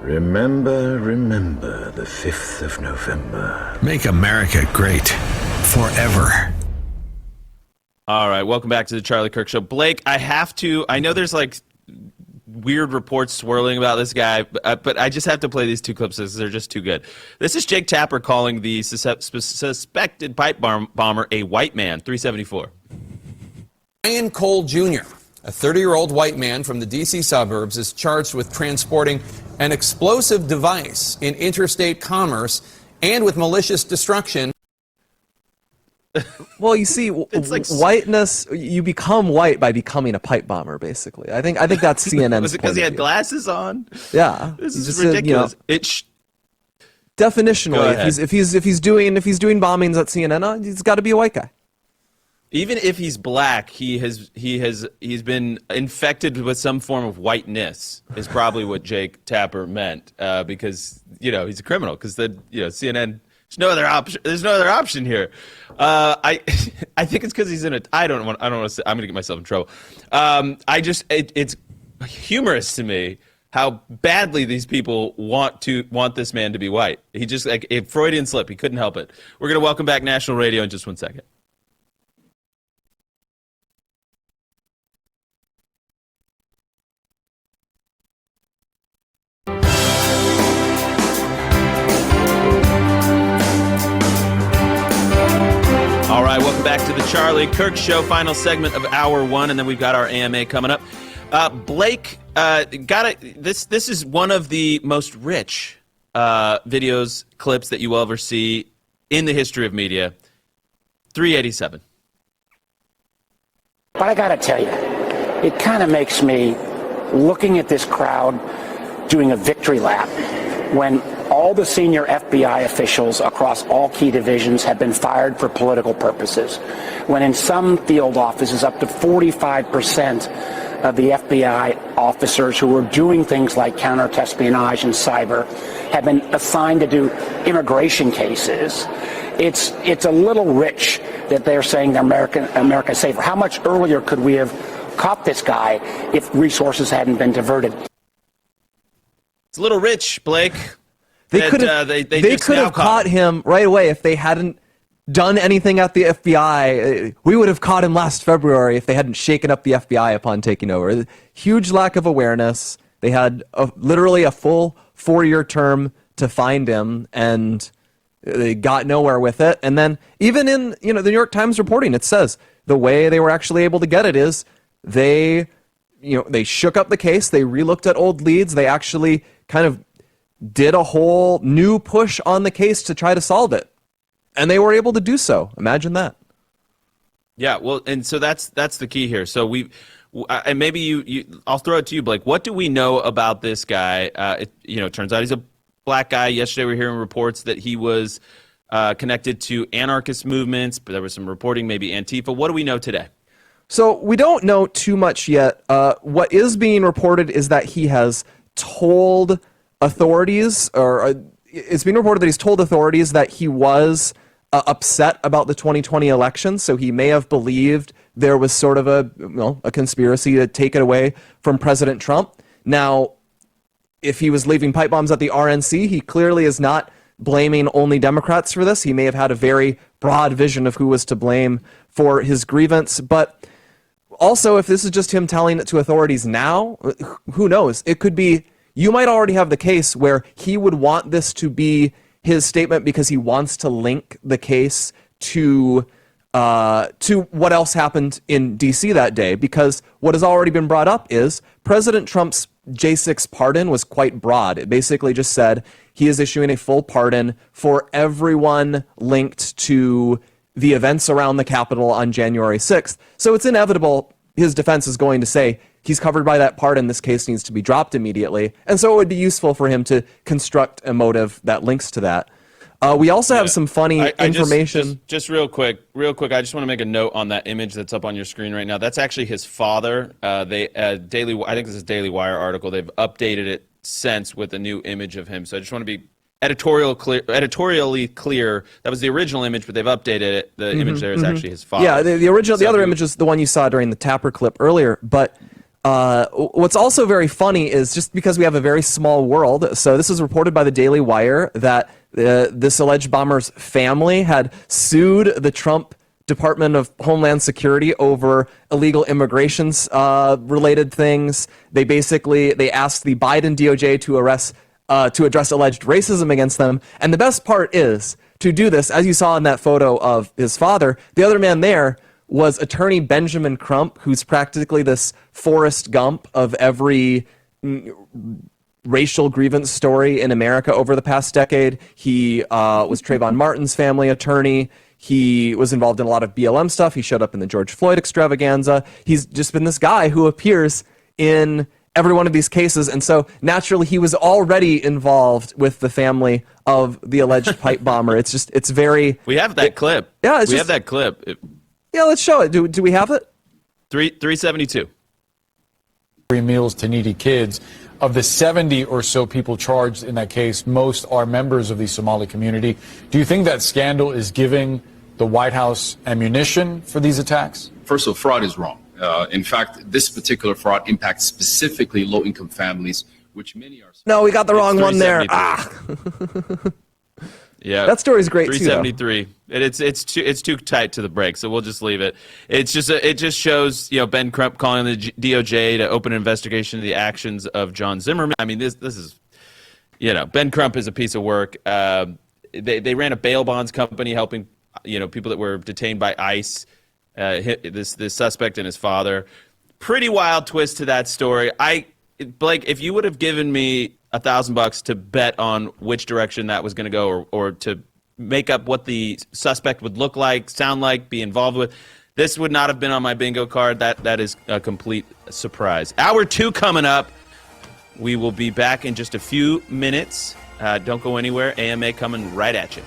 Remember, remember the 5th of November. Make America great forever. All right, welcome back to the Charlie Kirk Show. Blake, I know there's like weird reports swirling about this guy, but I just have to play these two clips because they're just too good. This is Jake Tapper calling the suspected pipe bomber a white man, 374. Ryan Cole Jr., a 30-year-old white man from the D.C. suburbs, is charged with transporting an explosive device in interstate commerce and with malicious destruction. Well, you see, like whiteness, you become white by becoming a pipe bomber, basically. I think that's CNN's Was it because he had glasses on? Yeah. This is ridiculous. Definitionally, if he's doing bombings at CNN, he's got to be a white guy. Even if he's black, he's been infected with some form of whiteness. Is probably what Jake Tapper meant, because he's a criminal. Because CNN, there's no other option. There's no other option here. I think it's because he's in a. I don't want to say. I'm gonna get myself in trouble. It's humorous to me how badly these people want this man to be white. He just like a Freudian slip. He couldn't help it. We're gonna welcome back National Radio in just 1 second. All right, welcome back to the Charlie Kirk Show, final segment of Hour 1, and then we've got our AMA coming up. Blake, this is one of the most rich videos, clips that you will ever see in the history of media. 387. But I got to tell you, it kind of makes me, looking at this crowd doing a victory lap, when all the senior FBI officials across all key divisions have been fired for political purposes, when in some field offices up to 45% of the FBI officers who were doing things like counter-espionage and cyber have been assigned to do immigration cases. It's a little rich that they're saying America's safer. How much earlier could we have caught this guy if resources hadn't been diverted? It's a little rich, Blake. They could have caught him right away if they hadn't done anything at the FBI. We would have caught him last February if they hadn't shaken up the FBI upon taking over. Huge lack of awareness. They had literally a full 4-year term to find him, and they got nowhere with it. And then even in the New York Times reporting, it says the way they were actually able to get it is they shook up the case. They relooked at old leads. They actually kind of did a whole new push on the case to try to solve it. And they were able to do so. Imagine that. Yeah, well, and so that's the key here. So and maybe I'll throw it to you, Blake. What do we know about this guy? It turns out he's a black guy. Yesterday we were hearing reports that he was connected to anarchist movements, but there was some reporting, maybe Antifa. What do we know today? So we don't know too much yet. What is being reported is that he has told authorities, or it's being reported that he's told authorities that he was upset about the 2020 election, so he may have believed there was sort of a conspiracy to take it away from President Trump. Now, if he was leaving pipe bombs at the RNC, he clearly is not blaming only Democrats for this. He may have had a very broad vision of who was to blame for his grievance, but also if this is just him telling it to authorities now, who knows? It could be, you might already have the case where he would want this to be his statement because he wants to link the case to what else happened in D.C. that day, because what has already been brought up is President Trump's J6 pardon was quite broad. It basically just said he is issuing a full pardon for everyone linked to the events around the Capitol on January 6th. So it's inevitable his defense is going to say he's covered by that pardon, this case needs to be dropped immediately. And so it would be useful for him to construct a motive that links to that. We also have some funny information. Just real quick, I just want to make a note on that image that's up on your screen right now. That's actually his father. I think this is a Daily Wire article. They've updated it since with a new image of him. So I just want to be editorially clear. That was the original image, but they've updated it. The image there is actually his father. Yeah, the other image is the one you saw during the Tapper clip earlier. But What's also very funny is just because we have a very small world. So this was reported by the Daily Wire that this alleged bomber's family had sued the Trump Department of Homeland Security over illegal immigrations related things. They asked the Biden DOJ to address alleged racism against them. And the best part is, to do this, as you saw in that photo of his father, the other man there was attorney Benjamin Crump, who's practically this Forrest Gump of every racial grievance story in America over the past decade. He was Trayvon Martin's family attorney. He was involved in a lot of BLM stuff. He showed up in the George Floyd extravaganza. He's just been this guy who appears in every one of these cases. And so naturally, he was already involved with the family of the alleged pipe bomber. It's very... We have that clip. Yeah, we have that clip. Yeah, let's show it. Do we have it? 372. Free meals to needy kids. Of the 70 or so people charged in that case, most are members of the Somali community. Do you think that scandal is giving the White House ammunition for these attacks? First of all, fraud is wrong. In fact, this particular fraud impacts specifically low-income families, which many are... No, we got the wrong one there. Yeah, that story's great too. 373. It's too tight to the break, so we'll just leave it. It just shows Ben Crump calling the DOJ to open an investigation of the actions of John Zimmerman. I mean, this is Ben Crump is a piece of work. They ran a bail bonds company helping people that were detained by ICE. This suspect and his father. Pretty wild twist to that story. Blake, if you would have given me $1,000 to bet on which direction that was going to go, or to make up what the suspect would look like, sound like, be involved with, this would not have been on my bingo card. That is a complete surprise. Hour 2 coming up. We will be back in just a few minutes. Don't go anywhere. AMA coming right at you.